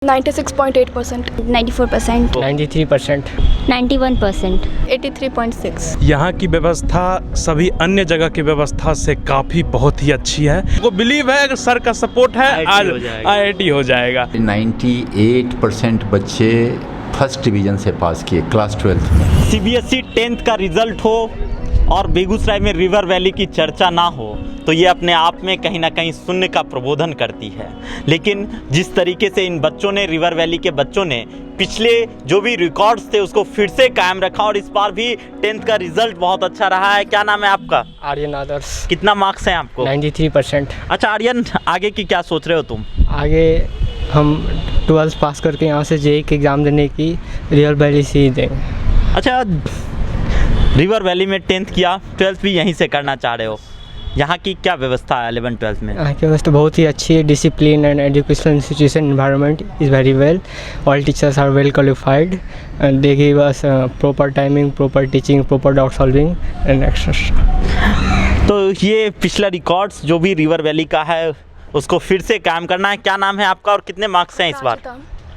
96.8%, 94%, 93%, 91%, 83.6। यहाँ की व्यवस्था सभी अन्य जगह की व्यवस्था से काफ़ी बहुत ही अच्छी है। वो बिलीव है अगर सर का सपोर्ट है आज IIT हो जाएगा। 98% बच्चे फर्स्ट डिवीज़न से पास किए क्लास 12 में। CBSE 10th का रिजल्ट हो और बेगूसराय में रिवर वैली की चर्चा ना हो तो ये अपने आप में कहीं ना कहीं शून्य का प्रबोधन करती है। लेकिन जिस तरीके से इन बच्चों ने, रिवर वैली के बच्चों ने पिछले जो भी रिकॉर्ड्स थे उसको फिर से कायम रखा और इस बार भी 10th का रिजल्ट बहुत अच्छा रहा है। क्या नाम है आपका? आर्यन आदर्श। कितना मार्क्स हैं आपको? 93%। अच्छा आर्यन, आगे की क्या सोच रहे हो तुम? आगे हम 12th पास करके यहाँ से JEE की एग्ज़ाम देने की रिवर वैली से ही देंगे। अच्छा, रिवर वैली में 10th किया, 12th भी यहीं से करना चाह रहे हो। यहाँ की क्या व्यवस्था है 11-12th में? यहाँ की व्यवस्था बहुत ही अच्छी है। Discipline and educational institution environment is very well. All teachers are well qualified and they give us proper timing, proper teaching, proper doubt solving and etcetera. तो ये पिछला रिकॉर्ड्स जो भी रिवर वैली का है उसको फिर से कायम करना है। क्या नाम है आपका और कितने मार्क्स हैं इस बार?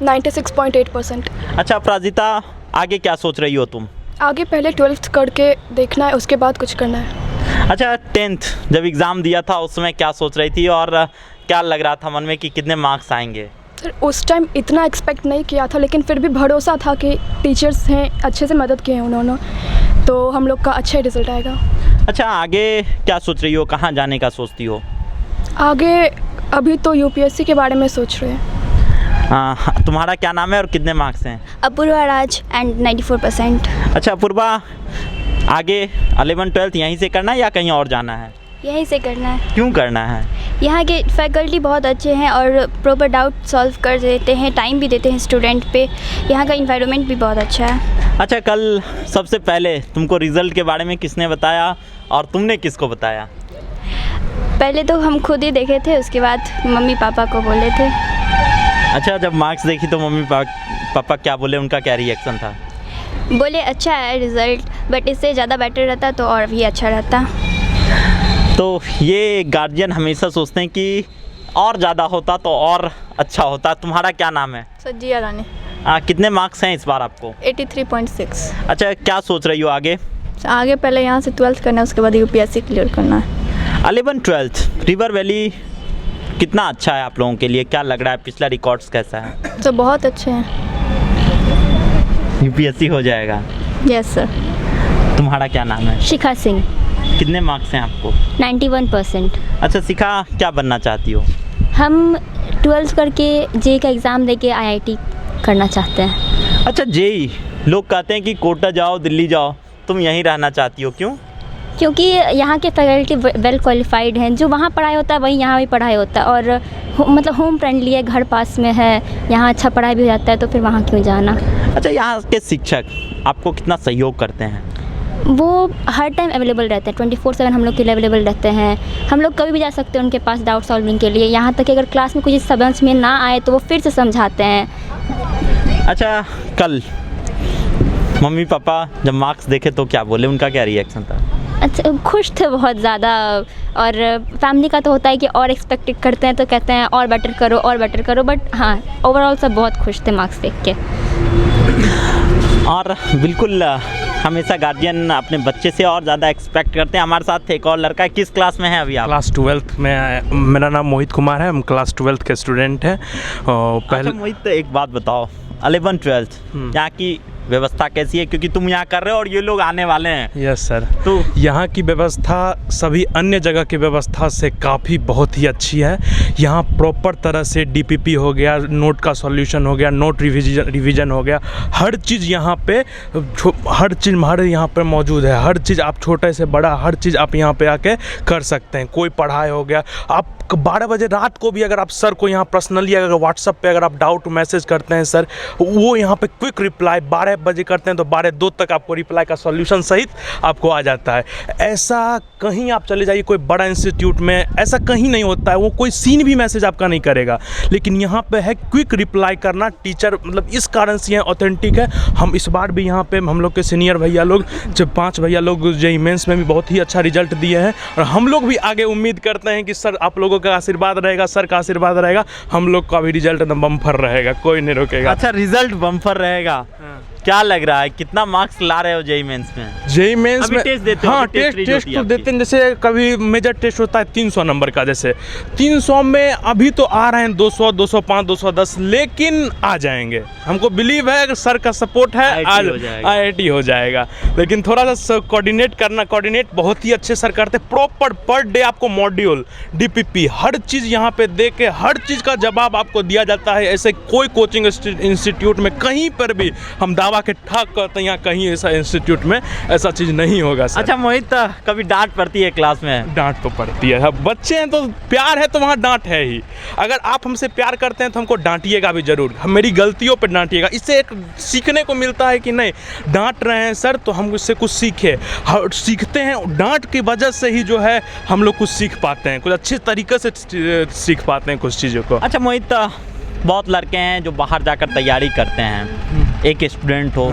96.8%। अच्छा अपराजिता, आगे क्या सोच रही हो तुम? आगे पहले 12th करके देखना है, उसके बाद कुछ करना है। अच्छा 10th जब एग्ज़ाम दिया था उस समय क्या सोच रही थी और क्या लग रहा था मन में कि कितने मार्क्स आएंगे? सर उस टाइम इतना एक्सपेक्ट नहीं किया था, लेकिन फिर भी भरोसा था कि टीचर्स हैं, अच्छे से मदद किए हैं उन्होंने, तो हम लोग का अच्छा ही रिजल्ट आएगा। अच्छा आगे क्या सोच रही हो, कहाँ जाने का सोचती हो? आगे अभी तो UPSC के बारे में सोच रहे हैं। तुम्हारा क्या नाम है और कितने मार्क्स हैं? अपूर्वा राज एंड 94%। अच्छा अपूर्वा, आगे 11-12th यहीं से करना है या कहीं और जाना है? यहीं से करना है। क्यों करना है? यहाँ के फैकल्टी बहुत अच्छे हैं और प्रॉपर डाउट सॉल्व कर देते हैं, टाइम भी देते हैं स्टूडेंट पे। यहाँ का इन्वायरमेंट भी बहुत अच्छा है। अच्छा कल सबसे पहले तुमको रिज़ल्ट के बारे में किसने बताया और तुमने किसको बताया? पहले तो हम खुद ही देखे थे, उसके बाद मम्मी पापा को बोले थे। अच्छा जब मार्क्स देखी तो मम्मी पापा क्या बोले, उनका क्या रिएक्शन था? बोले अच्छा है रिज़ल्ट, बट इससे ज़्यादा बेटर रहता तो और भी अच्छा रहता। तो ये गार्जियन हमेशा सोचते हैं कि और ज़्यादा होता तो और अच्छा होता। तुम्हारा क्या नाम है? सज्जिया रानी। कितने मार्क्स हैं इस बार आपको? 83.6। अच्छा क्या सोच रही हो आगे? आगे पहले यहाँ से 12th करना है, उसके बाद UPSC क्लियर करना है। 11-12th रिवर वैली कितना अच्छा है आप लोगों के लिए, क्या लग रहा है? पिछला रिकॉर्ड्स कैसा है? तो बहुत अच्छे हैं। UPSC हो जाएगा? Yes sir. तुम्हारा क्या नाम है? शिखा सिंह। कितने मार्क्स हैं आपको? 91%। अच्छा शिखा, क्या बनना चाहती हो? हम 12th करके JEE का एग्ज़ाम देके IIT करना चाहते हैं। अच्छा JEE, लोग कहते हैं कि कोटा जाओ, दिल्ली जाओ, तुम यहीं रहना चाहती हो, क्यों? क्योंकि यहाँ के फैकल्टी वेल क्वालिफाइड हैं, जो वहाँ पढ़ाई होता है वहीं यहाँ भी पढ़ाई होता है और मतलब होम फ्रेंडली है, घर पास में है, यहाँ अच्छा पढ़ाई भी हो जाता है, तो फिर वहाँ क्यों जाना। अच्छा यहाँ के शिक्षक आपको कितना सहयोग करते हैं? वो हर टाइम अवेलेबल रहते हैं, 24/7 हम लोग के लिए अवेलेबल रहते हैं। हम लोग कभी भी जा सकते हैं उनके पास डाउट सॉल्विंग के लिए। यहाँ तक कि अगर क्लास में कुछ समझ में ना आए तो वो फिर से समझाते हैं। अच्छा कल मम्मी पापा जब मार्क्स देखे तो क्या बोले, उनका क्या रिएक्शन था? अच्छा खुश थे बहुत ज़्यादा, और फैमिली का तो होता है कि और एक्सपेक्टेड करते हैं तो कहते हैं और बेटर करो और बेटर करो, बट हाँ ओवरऑल सब बहुत खुश थे मार्क्स देख के। और बिल्कुल हमेशा गार्जियन अपने बच्चे से और ज़्यादा एक्सपेक्ट करते हैं। हमारे साथ एक और लड़का है, किस क्लास में है अभी आप? क्लास 12th में। मेरा नाम मोहित कुमार है, हम क्लास 12th के स्टूडेंट हैं। पहले अच्छा मोहित एक बात बताओ, 11-12th यहाँ की व्यवस्था कैसी है, क्योंकि तुम यहाँ कर रहे हो और ये लोग आने वाले हैं? Yes sir. तो यहाँ की व्यवस्था सभी अन्य जगह की व्यवस्था से काफ़ी बहुत ही अच्छी है। यहाँ प्रॉपर तरह से DPP हो गया, नोट का सॉल्यूशन हो गया, नोट रिवीजन हो गया, हर चीज़ यहाँ पे हमारे यहाँ पर मौजूद है। हर चीज़ आप छोटे से बड़ा हर चीज़ आप यहाँ पे आके कर सकते हैं। कोई पढ़ाई हो गया, आप 12 बजे रात को भी अगर आप सर को यहाँ पर्सनली अगर व्हाट्सएप पे अगर आप डाउट मैसेज करते हैं सर, वो यहाँ पे क्विक रिप्लाई 12 बजे करते हैं तो 12:02 तक आपको रिप्लाई का सॉल्यूशन सहित आपको आ जाता है। ऐसा कहीं आप चले जाइए कोई बड़ा इंस्टीट्यूट में ऐसा कहीं नहीं होता है, वो कोई सीन भी मैसेज आपका नहीं करेगा, लेकिन यहाँ पे है क्विक रिप्लाई करना। टीचर मतलब इस कारण से यहाँ ऑथेंटिक है। हम इस बार भी यहाँ पे हम लोग के सीनियर भैया लोग जब 5 भैया लोग JEE मेंस में भी बहुत ही अच्छा रिजल्ट दिए हैं और हम लोग भी आगे उम्मीद करते हैं कि सर आप लोगों लोग का आशीर्वाद रहेगा, सर का आशीर्वाद रहेगा, हम लोग का भी रिजल्ट एकदम बम्पर रहेगा, कोई नहीं रोकेगा। अच्छा, रिजल्ट बम्पर रहेगा। क्या लग रहा है, कितना मार्क्स ला रहे हो जेईई मेंस में? जेईई मेंस अभी में टेस्ट देते हो? हाँ, अभी टेस्ट टेस्ट होती तो है देते हैं। आपकी? जैसे कभी मेजर टेस्ट होता है 300 नंबर का, जैसे 300 में अभी तो आ रहे हैं 200, 205, 210, लेकिन आ जाएंगे। हमको बिलीव है अगर सर का सपोर्ट है आज IIT हो जाएगा। लेकिन थोड़ा सा कोऑर्डिनेट बहुत ही अच्छे सर करते, प्रॉपर पर डे आपको मॉड्यूल, DPP, हर चीज़ यहाँ पे दे के हर चीज़ का जवाब आपको दिया जाता है। ऐसे कोई कोचिंग इंस्टीट्यूट में कहीं पर भी हम दावा के ठाक करते हैं, यहाँ कहीं ऐसा इंस्टीट्यूट में ऐसा चीज़ नहीं होगा सर। अच्छा मोहित, कभी डांट पड़ती है क्लास में? डांट तो पड़ती है, अब बच्चे हैं तो प्यार है तो वहाँ डांट है ही। अगर आप हमसे प्यार करते हैं तो हमको डांटिएगा भी ज़रूर, हम मेरी गलतियों पर डांटिएगा। इससे एक सीखने को मिलता है कि नहीं, डांट रहे हैं सर तो हम उससे कुछ सीखते हैं। डांट की वजह से ही जो है हम लोग कुछ सीख पाते हैं, कुछ अच्छे तरीके से सीख पाते हैं कुछ चीज़ों को। अच्छा मोहित, बहुत लड़के हैं जो बाहर जाकर तैयारी करते हैं, एक स्टूडेंट हो,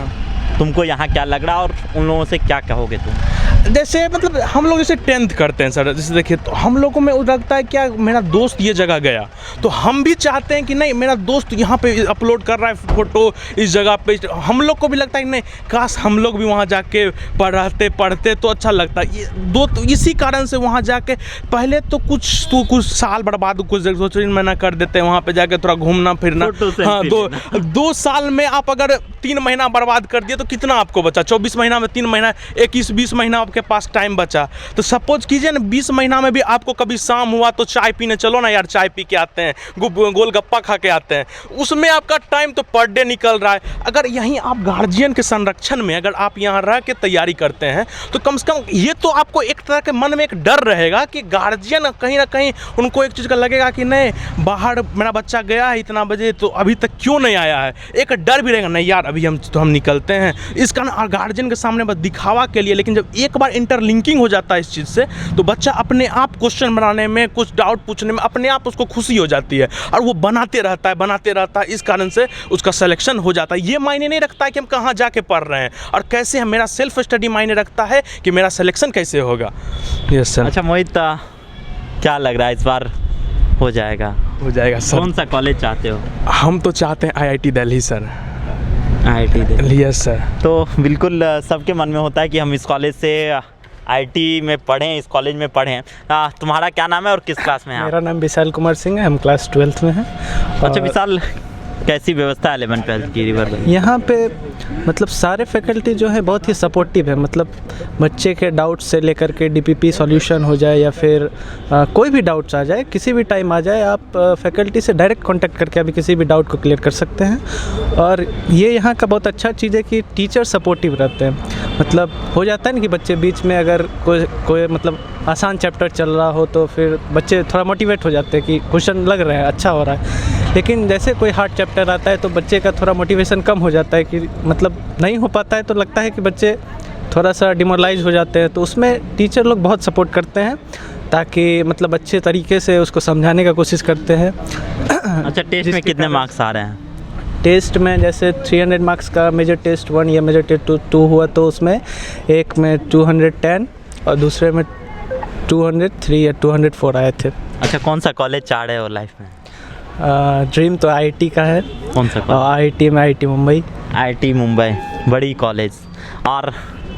तुमको यहाँ क्या लग रहा है और उन लोगों से क्या कहोगे तुम? जैसे मतलब हम लोग जैसे 10th करते हैं सर, जैसे देखिए तो हम लोगों में लगता है क्या मेरा दोस्त ये जगह गया तो हम भी चाहते हैं कि नहीं मेरा दोस्त यहाँ पे अपलोड कर रहा है फ़ोटो इस जगह पे, हम लोग को भी लगता है कि नहीं काश हम लोग भी वहाँ जाके पढ़ते तो अच्छा लगता है। तो इसी कारण से वहाँ जाके पहले तो कुछ साल बर्बाद, कुछ 2-3 महीना कर देते हैं वहाँ पे जाके थोड़ा घूमना फिरना। हाँ, 2 साल में आप अगर 3 महीना बर्बाद कर दिए तो कितना आपको बचा? 24 महीना में 3 महीना 21-20 महीना आपके पास टाइम बचा। तो सपोज कीजिए ना 20 महीना में भी आपको कभी शाम हुआ तो चाय पीने चलो ना यार, चाय पी के आते हैं, गोलगप्पा खा के आते हैं, उसमें आपका टाइम तो पर डे निकल रहा है। अगर यहीं आप गार्जियन के संरक्षण में अगर आप यहाँ रह के तैयारी करते हैं तो कम से कम ये तो आपको एक तरह के मन में एक डर रहेगा कि गार्जियन कहीं ना कहीं उनको एक चीज़ का लगेगा कि नहीं बाहर मेरा बच्चा गया है इतना बजे तो अभी तक क्यों नहीं आया है, एक डर भी रहेगा नहीं यार अभी हम निकलते हैं। इस कारण गार्जियन के सामने बस दिखावा के लिए, लेकिन जब एक बार इंटरलिंकिंग हो जाता है इस चीज़ से तो बच्चा अपने आप क्वेश्चन बनाने में, कुछ डाउट पूछने में अपने आप उसको खुशी हो जाती है और वो बनाते रहता है। इस कारण से उसका सिलेक्शन हो जाता है। ये मायने नहीं रखता है कि हम कहाँ जाके पढ़ रहे हैं और कैसे, मेरा सेल्फ स्टडी मायने रखता है कि मेरा सिलेक्शन कैसे होगा। Yes sir. अच्छा मोहित, क्या लग रहा है इस बार हो जाएगा सर? कौन सा कॉलेज चाहते हो? हम तो चाहते हैं IIT Delhi sir. IIT Delhi? Yes sir. तो बिल्कुल सबके मन में होता है कि हम इस कॉलेज से IIT में पढ़ें, इस कॉलेज में पढ़ें। तुम्हारा क्या नाम है और किस क्लास में है? मेरा नाम विशाल कुमार सिंह है, हम क्लास 12th में हैं। अच्छा विशाल, कैसी व्यवस्था है 11th-12th की रिवर में? यहाँ पे मतलब सारे फैकल्टी जो है बहुत ही सपोर्टिव है, मतलब बच्चे के डाउट से लेकर के DPP सॉल्यूशन हो जाए या फिर कोई भी डाउट्स आ जाए, किसी भी टाइम आ जाए, आप फैकल्टी से डायरेक्ट कांटेक्ट करके अभी किसी भी डाउट को क्लियर कर सकते हैं। और ये यहाँ का बहुत अच्छा चीज़ है कि टीचर सपोर्टिव रहते हैं। मतलब हो जाता है ना कि बच्चे बीच में अगर कोई मतलब आसान चैप्टर चल रहा हो तो फिर बच्चे थोड़ा मोटिवेट हो जाते हैं कि क्वेश्चन लग रहा है, अच्छा हो रहा है। लेकिन जैसे कोई हार्ड चैप्टर आता है तो बच्चे का थोड़ा मोटिवेशन कम हो जाता है कि मतलब नहीं हो पाता है, तो लगता है कि बच्चे थोड़ा सा डिमोरलाइज हो जाते हैं। तो उसमें टीचर लोग बहुत सपोर्ट करते हैं ताकि मतलब अच्छे तरीके से उसको समझाने का कोशिश करते हैं। अच्छा, टेस्ट में कितने मार्क्स आ रहे हैं? टेस्ट में जैसे 300 मार्क्स का मेजर टेस्ट 1 या मेजर टेस्ट 2 हुआ तो उसमें एक में 210 और दूसरे में 203 या 204 आए थे। अच्छा, कौन सा कॉलेज चाह रहे हो लाइफ में? ड्रीम तो IIT का है। कौन सा कॉलेज? IIT में IIT मुंबई। IIT मुंबई बड़ी कॉलेज और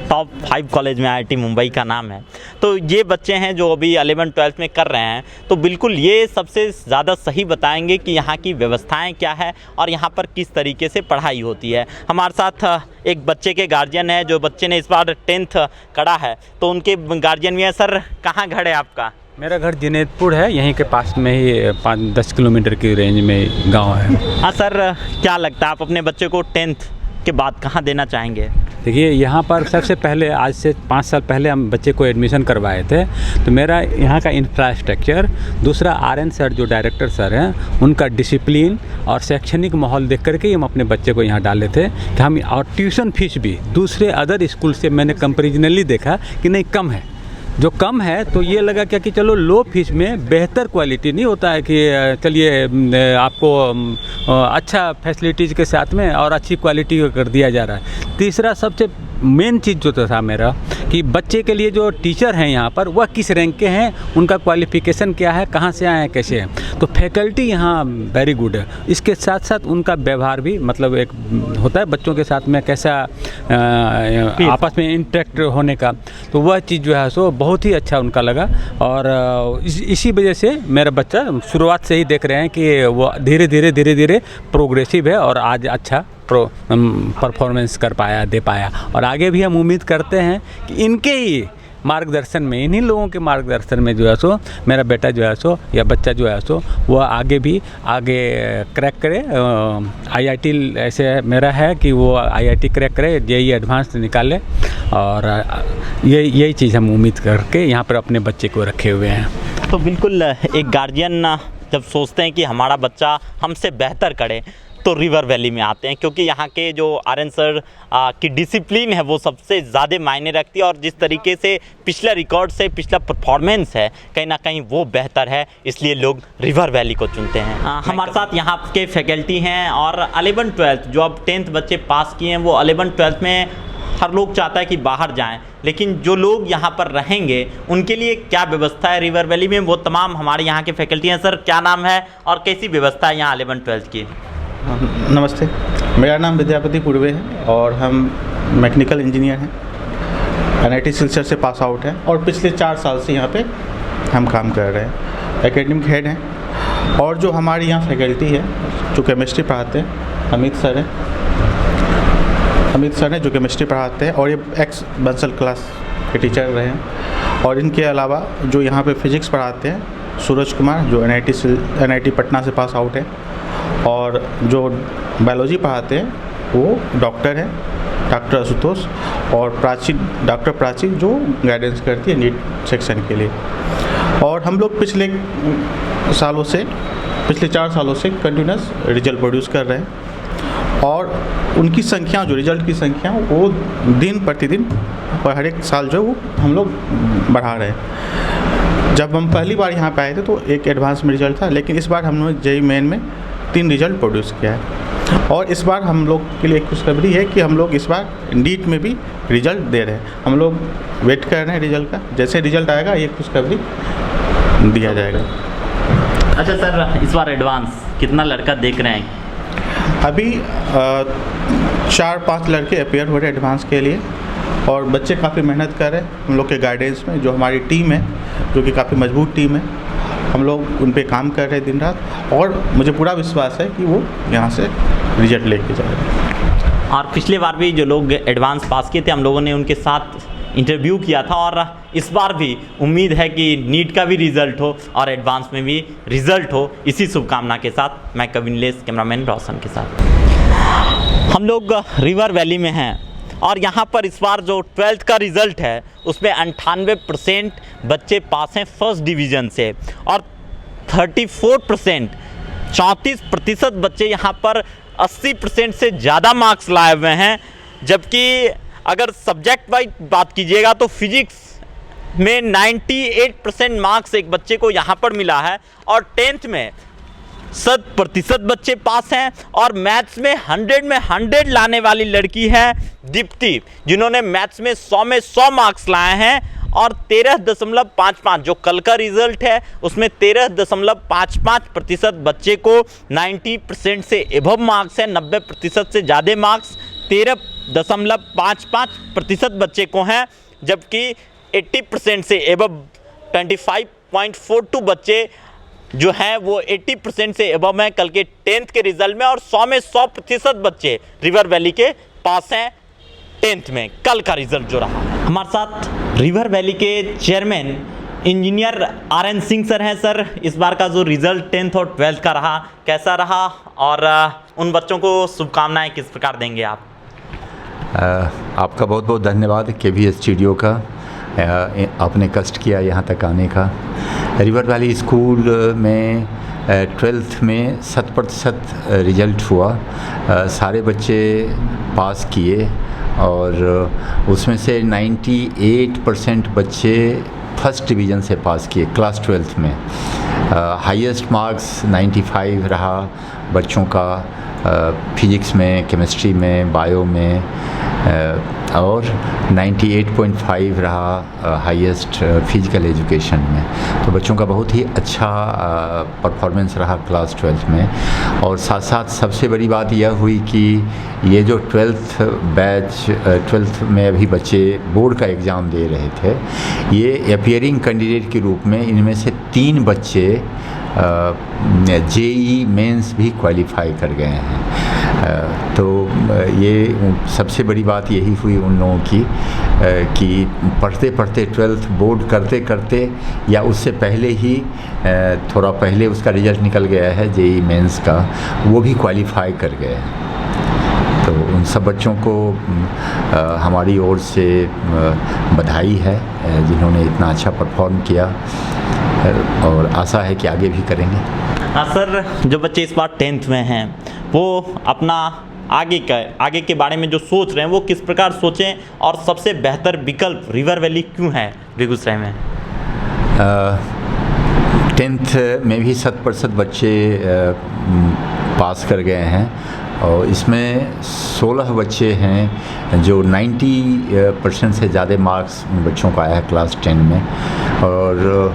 टॉप 5 कॉलेज में IIT मुंबई का नाम है। तो ये बच्चे हैं जो अभी 11th-12th में कर रहे हैं, तो बिल्कुल ये सबसे ज़्यादा सही बताएंगे कि यहाँ की व्यवस्थाएं क्या है और यहाँ पर किस तरीके से पढ़ाई होती है। हमारे साथ एक बच्चे के गार्जियन है, जो बच्चे ने इस बार 10th करा है, तो उनके गार्जियन भी है। सर, कहाँ घर है आपका? मेरा घर जिनेतपुर है, यहीं के पास में ही 5-10 किलोमीटर की रेंज में गांव है। हाँ सर, क्या लगता है आप अपने बच्चे को 10th के बाद कहाँ देना चाहेंगे? देखिए, यहाँ पर सबसे पहले आज से 5 साल पहले हम बच्चे को एडमिशन करवाए थे, तो मेरा यहाँ का इंफ्रास्ट्रक्चर, दूसरा RN सर जो डायरेक्टर सर हैं उनका डिसिप्लिन और शैक्षणिक माहौल देख करके ही हम अपने बच्चे को यहाँ डाले थे कि हम, और ट्यूशन फीस भी दूसरे अदर स्कूल से मैंने कंपेरिजनली देखा कि नहीं कम है। जो कम है तो ये लगा क्या कि चलो लो फीस में बेहतर क्वालिटी नहीं होता है कि चलिए आपको अच्छा फैसिलिटीज़ के साथ में और अच्छी क्वालिटी कर दिया जा रहा है। तीसरा सबसे मेन चीज़ जो था मेरा कि बच्चे के लिए जो टीचर हैं यहाँ पर वह किस रैंक के हैं, उनका क्वालिफ़िकेशन क्या है, कहाँ से आए हैं, कैसे हैं। तो फैकल्टी यहाँ वेरी गुड है। इसके साथ साथ उनका व्यवहार भी मतलब एक होता है बच्चों के साथ में कैसा आपस में इंटरेक्ट होने का, तो वह चीज़ जो है सो बहुत ही अच्छा उनका लगा। और इसी वजह से मेरा बच्चा शुरुआत से ही देख रहे हैं कि वो धीरे धीरे प्रोग्रेसिव है और आज अच्छा परफॉर्मेंस कर पाया, दे पाया। और आगे भी हम उम्मीद करते हैं कि इनके ही मार्गदर्शन में, इन्हीं लोगों के मार्गदर्शन में जो है सो मेरा बेटा जो है सो या बच्चा जो है सो वह आगे क्रैक करे। IIT ऐसे मेरा है कि वो IIT क्रैक करे, JEE एडवांस निकाले, और यही चीज़ हम उम्मीद करके यहाँ पर अपने बच्चे को रखे हुए हैं। तो बिल्कुल एक गार्जियन जब सोचते हैं कि हमारा बच्चा हमसे बेहतर करे तो रिवर वैली में आते हैं, क्योंकि यहाँ के जो RN सर की डिसिप्लिन है वो सबसे ज़्यादा मायने रखती है। और जिस तरीके से पिछला रिकॉर्ड से पिछला परफॉर्मेंस है कहीं ना कहीं वो बेहतर है, इसलिए लोग रिवर वैली को चुनते हैं। हमारे साथ यहाँ के फैकल्टी हैं और 11th-12th जो अब 10th बच्चे पास किए हैं वो 11th-12th में हर लोग चाहता है कि बाहर जाएं, लेकिन जो लोग यहाँ पर रहेंगे उनके लिए क्या व्यवस्था है रिवर वैली में, वो तमाम हमारे यहाँ के फैकल्टी हैं। सर क्या नाम है और कैसी व्यवस्था है यहाँ 11th-12th की? नमस्ते, मेरा नाम विद्यापति पूर्वे है और हम मैकेनिकल इंजीनियर हैं, NIT सिलचर से पास आउट हैं और पिछले 4 साल से यहाँ पे हम काम कर रहे हैं, एकेडमिक हेड हैं। और जो हमारी यहाँ फैकल्टी है जो केमिस्ट्री पढ़ाते हैं, अमित सर हैं जो केमिस्ट्री पढ़ाते हैं और ये एक्स बंसल क्लास के टीचर रहे हैं। और इनके अलावा जो यहाँ पे फिज़िक्स पढ़ाते हैं सूरज कुमार जो NIT पटना से पास आउट है, और जो बायोलॉजी पढ़ाते हैं वो डॉक्टर हैं, डॉक्टर आशुतोष, और डॉक्टर प्राची जो गाइडेंस करती है नीट सेक्शन के लिए। और हम लोग पिछले 4 सालों से कंटिन्यूस रिजल्ट प्रोड्यूस कर रहे हैं और उनकी संख्या जो रिजल्ट की संख्या वो दिन प्रतिदिन हर एक साल जो वो हम लोग बढ़ा रहे हैं। जब हम पहली बार यहाँ पे आए थे तो एक एडवांस में रिजल्ट था, लेकिन इस बार हम लोग JEE मेन में 3 रिजल्ट प्रोड्यूस किया है। और इस बार हम लोग के लिए एक खुशखबरी है कि हम लोग इस बार नीट में भी रिजल्ट दे रहे हैं। हम लोग वेट कर रहे हैं रिजल्ट का, जैसे रिजल्ट आएगा ये खुशखबरी दिया जाएगा। अच्छा सर, इस बार एडवांस कितना लड़का देख रहे हैं? अभी 4-5 लड़के अपेयर हो रहे हैं एडवांस के लिए और बच्चे काफ़ी मेहनत कर रहे हैं हम लोग के गाइडेंस में। जो हमारी टीम है जो कि काफ़ी मजबूत टीम है, हम लोग उन पे काम कर रहे हैं दिन रात, और मुझे पूरा विश्वास है कि वो यहाँ से रिजल्ट लेके जाएंगे। और पिछले बार भी जो लोग एडवांस पास किए थे हम लोगों ने उनके साथ इंटरव्यू किया था, और इस बार भी उम्मीद है कि नीट का भी रिज़ल्ट हो और एडवांस में भी रिज़ल्ट हो। इसी शुभकामना के साथ मैं कविनलेस, कैमरामैन रोशन के साथ हम लोग रिवर वैली में हैं। और यहाँ पर इस बार जो 12th का रिज़ल्ट है उसमें 98% बच्चे पास हैं फर्स्ट डिवीज़न से, और 34% बच्चे यहाँ पर 80% से ज़्यादा मार्क्स लाए हुए हैं। जबकि अगर सब्जेक्ट वाइज बात कीजिएगा तो फिजिक्स में 98% मार्क्स एक बच्चे को यहाँ पर मिला है, और 10th में 100% बच्चे पास हैं। और मैथ्स में 100 लाने वाली लड़की है दीप्ति, जिन्होंने मैथ्स में 100 मार्क्स लाए हैं, और 13.55 जो कल का रिजल्ट है उसमें 13.55% बच्चे को 90% से एबव मार्क्स है, 90% से ज़्यादा मार्क्स 13.55% बच्चे को हैं। जबकि 80% से एबव 25.42 बच्चे जो हैं वो 80% से एबव हैं कल के 10th के रिजल्ट में, और 100 में 100% बच्चे रिवर वैली के पास हैं 10th में कल का रिजल्ट जो रहा। हमारे साथ रिवर वैली के chairman engineer RN Singh sir हैं। सर, इस बार का जो रिजल्ट 10th और 12th का रहा कैसा रहा, और उन बच्चों को शुभकामनाएं किस प्रकार देंगे आप? आपका बहुत बहुत धन्यवाद KVS स्टूडियो का, आपने कष्ट किया यहाँ तक आने का। रिवर वैली स्कूल में 12th में 100% रिजल्ट हुआ, सारे बच्चे पास किए, और उसमें से 98% बच्चे फर्स्ट डिवीज़न से पास किए क्लास 12th में। हाईएस्ट मार्क्स 95 रहा बच्चों का फिजिक्स में, केमिस्ट्री में, बायो में, और 98.5 रहा हाईएस्ट फिजिकल एजुकेशन में। तो बच्चों का बहुत ही अच्छा परफॉर्मेंस रहा क्लास 12th में। और साथ साथ सबसे बड़ी बात यह हुई कि ये जो 12th बैच 12th में अभी बच्चे बोर्ड का एग्ज़ाम दे रहे थे, ये अपीयरिंग कैंडिडेट के रूप में इनमें से 3 बच्चे जेई मेंस भी क्वालिफाई कर गए हैं। तो ये सबसे बड़ी बात यही हुई उन लोगों की कि पढ़ते पढ़ते 12th बोर्ड करते करते या उससे पहले ही थोड़ा पहले उसका रिज़ल्ट निकल गया है जेई मेंस का, वो भी क्वालिफाई कर गए हैं। तो उन सब बच्चों को हमारी ओर से बधाई है जिन्होंने इतना अच्छा परफॉर्म किया, और आशा है कि आगे भी करेंगे। हाँ सर, जो बच्चे इस बार 10th में हैं वो अपना आगे के बारे में जो सोच रहे हैं वो किस प्रकार सोचें, और सबसे बेहतर विकल्प रिवर वैली क्यों है बेगूसराय में? 10th में भी 100% बच्चे पास कर गए हैं, और इसमें 16 बच्चे हैं जो 90% से ज़्यादा मार्क्स उन बच्चों को आया है क्लास 10 में। और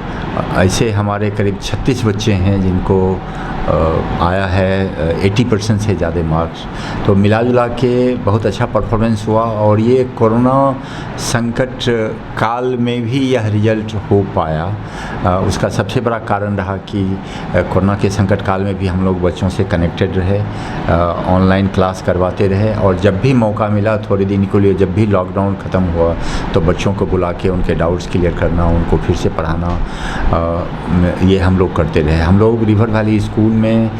ऐसे हमारे करीब 36 बच्चे हैं जिनको आया है 80% से ज़्यादा मार्क्स। तो मिला जुला के बहुत अच्छा परफॉर्मेंस हुआ, और ये कोरोना संकट काल में भी यह रिजल्ट हो पाया। उसका सबसे बड़ा कारण रहा कि कोरोना के संकट काल में भी हम लोग बच्चों से कनेक्टेड रहे, ऑनलाइन क्लास करवाते रहे, और जब भी मौका मिला थोड़े दिन के लिए, जब भी लॉकडाउन ख़त्म हुआ तो बच्चों को बुला के उनके डाउट्स क्लियर करना, उनको फिर से पढ़ाना, ये हम लोग करते रहे। हम लोग रिवर वैली स्कूल में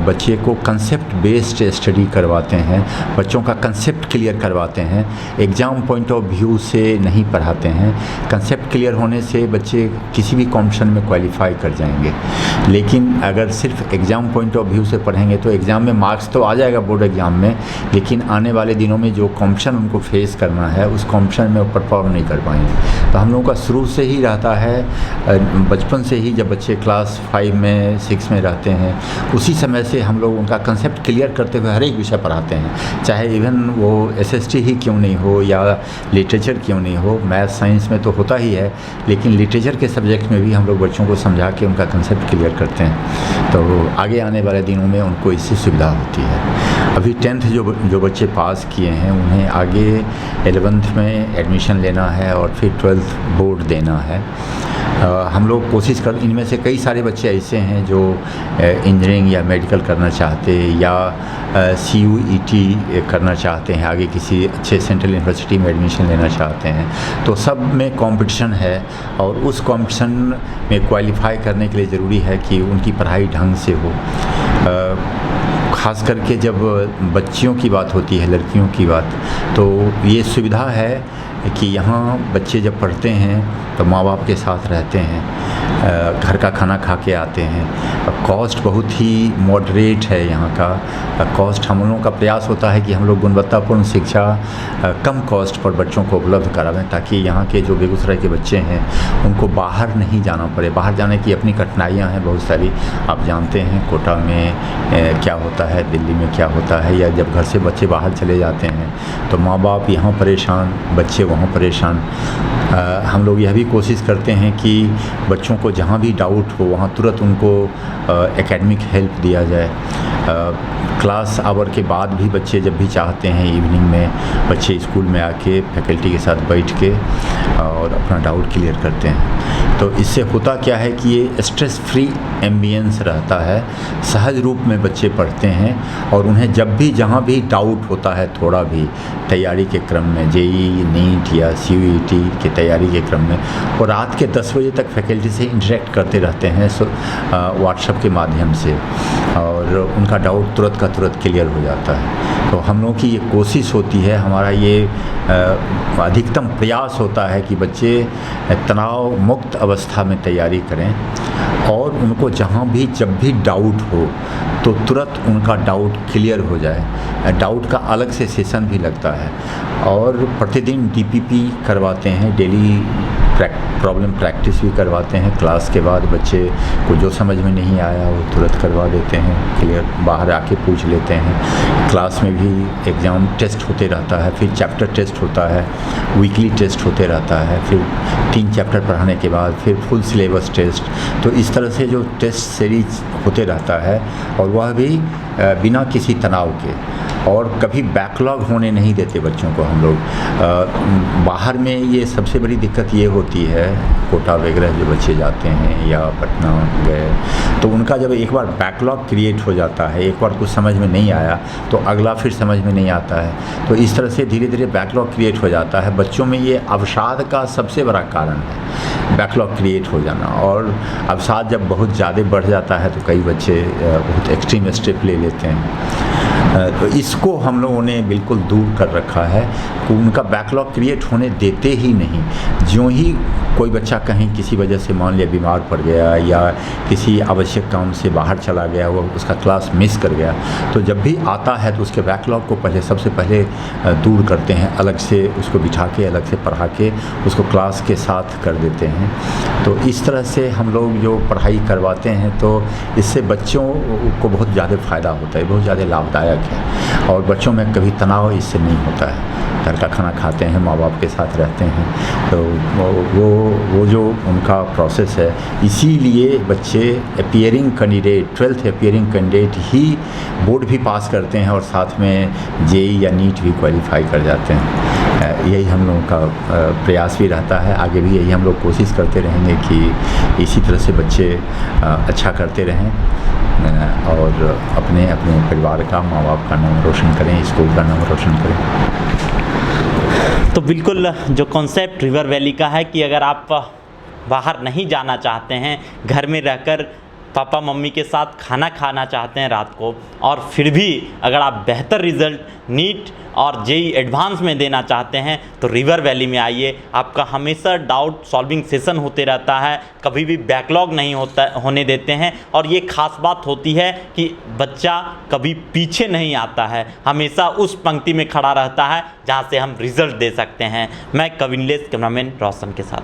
बच्चे को कंसेप्ट बेस्ड स्टडी करवाते हैं, बच्चों का कंसेप्ट क्लियर करवाते हैं, एग्ज़ाम पॉइंट ऑफ व्यू से नहीं पढ़ाते हैं। कंसेप्ट क्लियर होने से बच्चे किसी भी कॉम्पिटिशन में क्वालिफाई कर जाएंगे, लेकिन अगर सिर्फ एग्ज़ाम पॉइंट ऑफ व्यू से पढ़ेंगे तो एग्ज़ाम में मार्क्स तो आ जाएगा बोर्ड एग्ज़ाम में, लेकिन आने वाले दिनों में जो कॉम्पिटिशन उनको फेस करना है उस कॉम्पिटिशन में वो परफॉर्म नहीं कर पाएंगे। तो हम लोगों का शुरू से ही रहता है, बचपन से ही जब बच्चे क्लास 5 में 6 में रहते हैं उसी समय से हम लोग उनका कंसेप्ट क्लियर करते हुए हर एक विषय पढ़ाते हैं, चाहे इवन वो एसएसटी ही क्यों नहीं हो या लिटरेचर क्यों नहीं हो। मैथ साइंस में तो होता ही है, लेकिन लिटरेचर के सब्जेक्ट में भी हम लोग बच्चों को समझा के उनका कंसेप्ट क्लियर करते हैं, तो आगे आने वाले दिनों में उनको इससे सुविधा होती है। अभी 10th जो बच्चे पास किए हैं उन्हें आगे 11th में एडमिशन लेना है और फिर 12th बोर्ड देना है। हम लोग कोशिश कर, इनमें से कई सारे बच्चे ऐसे हैं जो इंजीनियरिंग या मेडिकल करना चाहते या CUET करना चाहते हैं, आगे किसी अच्छे सेंट्रल यूनिवर्सिटी में एडमिशन लेना चाहते हैं। तो सब में कंपटीशन है, और उस कंपटीशन में क्वालिफाई करने के लिए ज़रूरी है कि उनकी पढ़ाई ढंग से हो। ख़ास करके जब बच्चियों की बात होती है, लड़कियों की बात, तो ये सुविधा है कि यहाँ बच्चे जब पढ़ते हैं तो माँ बाप के साथ रहते हैं, घर का खाना खा के आते हैं। कॉस्ट बहुत ही मॉडरेट है यहाँ का कॉस्ट। हम लोगों का प्रयास होता है कि हम लोग गुणवत्तापूर्ण शिक्षा कम कॉस्ट पर बच्चों को उपलब्ध करावें, ताकि यहाँ के जो बेगूसराय के बच्चे हैं उनको बाहर नहीं जाना पड़े। बाहर जाने की अपनी कठिनाइयाँ हैं बहुत सारी, आप जानते हैं कोटा में क्या होता है, दिल्ली में क्या होता है, या जब घर से बच्चे बाहर चले जाते हैं तो माँ बाप यहाँ परेशान, बच्चे वहाँ परेशान। हम लोग यह भी कोशिश करते हैं कि बच्चों को जहाँ भी डाउट हो वहाँ तुरंत उनको एकेडमिक हेल्प दिया जाए। क्लास आवर के बाद भी बच्चे जब भी चाहते हैं इवनिंग में बच्चे स्कूल में आके फैकल्टी के साथ बैठ के और अपना डाउट क्लियर करते हैं। तो इससे होता क्या है कि ये स्ट्रेस फ्री एम्बियंस रहता है, सहज रूप में बच्चे पढ़ते हैं, और उन्हें जब भी जहाँ भी डाउट होता है थोड़ा भी तैयारी के क्रम में, जेई, नीट या CUET की तैयारी के क्रम में, और रात के 10 बजे तक फैकल्टी से इंटरेक्ट करते रहते हैं व्हाट्सएप के माध्यम से, और उनका डाउट तुरंत का तुरंत क्लियर हो जाता है। तो हम लोगों की ये कोशिश होती है, हमारा ये अधिकतम प्रयास होता है कि बच्चे तनाव मुक्त अवस्था में तैयारी करें, और उनको जहाँ भी जब भी डाउट हो तो तुरंत उनका डाउट क्लियर हो जाए। डाउट का अलग से सेशन भी लगता है, और प्रतिदिन DPP करवाते हैं, डेली प्रॉब्लम प्रैक्टिस भी करवाते हैं। क्लास के बाद बच्चे को जो समझ में नहीं आया वो तुरंत करवा देते हैं, क्लियर बाहर आके पूछ लेते हैं। क्लास में भी एग्ज़ाम टेस्ट होते रहता है, फिर चैप्टर टेस्ट होता है, वीकली टेस्ट होते रहता है, फिर 3 चैप्टर पढ़ाने के बाद फिर फुल सिलेबस टेस्ट। तो इस तरह से जो टेस्ट सीरीज होते रहता है और वह भी बिना किसी तनाव के, और कभी बैकलॉग होने नहीं देते बच्चों को हम लोग। बाहर में ये सबसे बड़ी दिक्कत ये होती है, कोटा वगैरह जो बच्चे जाते हैं या पटना गए, तो उनका जब एक बार बैकलॉग क्रिएट हो जाता है, एक बार कुछ समझ में नहीं आया तो अगला फिर समझ में नहीं आता है। तो इस तरह से धीरे धीरे बैकलॉग क्रिएट हो जाता है। बच्चों में ये अवसाद का सबसे बड़ा कारण है, बैकलॉग क्रिएट हो जाना। और अवसाद जब बहुत ज़्यादा बढ़ जाता है तो कई बच्चे बहुत एक्सट्रीम स्टेप ले लेते हैं। तो इसको हम लोगों ने बिल्कुल दूर कर रखा है कि उनका बैकलॉग क्रिएट होने देते ही नहीं। ज्यों ही कोई बच्चा कहीं किसी वजह से मान लिया बीमार पड़ गया या किसी आवश्यक काम से बाहर चला गया, वो उसका क्लास मिस कर गया, तो जब भी आता है तो उसके बैकलॉग को सबसे पहले दूर करते हैं, अलग से उसको बिठा के अलग से पढ़ा के उसको क्लास के साथ कर देते हैं। तो इस तरह से हम लोग जो पढ़ाई करवाते हैं तो इससे बच्चों को बहुत ज़्यादा फ़ायदा होता है, बहुत ज़्यादा लाभदायक है। और बच्चों में कभी तनाव इससे नहीं होता है। घर का खाना खाते हैं, माँ बाप के साथ रहते हैं, तो वो जो उनका प्रोसेस है, इसीलिए बच्चे appearing candidate 12th appearing candidate ही बोर्ड भी पास करते हैं और साथ में जेई या नीट भी क्वालिफाई कर जाते हैं। यही हम लोगों का प्रयास भी रहता है, आगे भी यही हम लोग कोशिश करते रहेंगे कि इसी तरह से बच्चे अच्छा करते रहें और अपने अपने परिवार का, माँ बाप का नाम रोशन करें, स्कूल का नाम रोशन करें। तो बिल्कुल जो कॉन्सेप्ट रिवर वैली का है कि अगर आप बाहर नहीं जाना चाहते हैं, घर में रहकर पापा मम्मी के साथ खाना खाना चाहते हैं रात को, और फिर भी अगर आप बेहतर रिज़ल्ट नीट और जेई एडवांस में देना चाहते हैं तो रिवर वैली में आइए। आपका हमेशा डाउट सॉल्विंग सेशन होते रहता है, कभी भी बैकलॉग नहीं होने देते हैं। और ये ख़ास बात होती है कि बच्चा कभी पीछे नहीं आता है, हमेशा उस पंक्ति में खड़ा रहता है जहाँ से हम रिज़ल्ट दे सकते हैं। मैं कविनलेस कैमरामैन रोशन के साथ।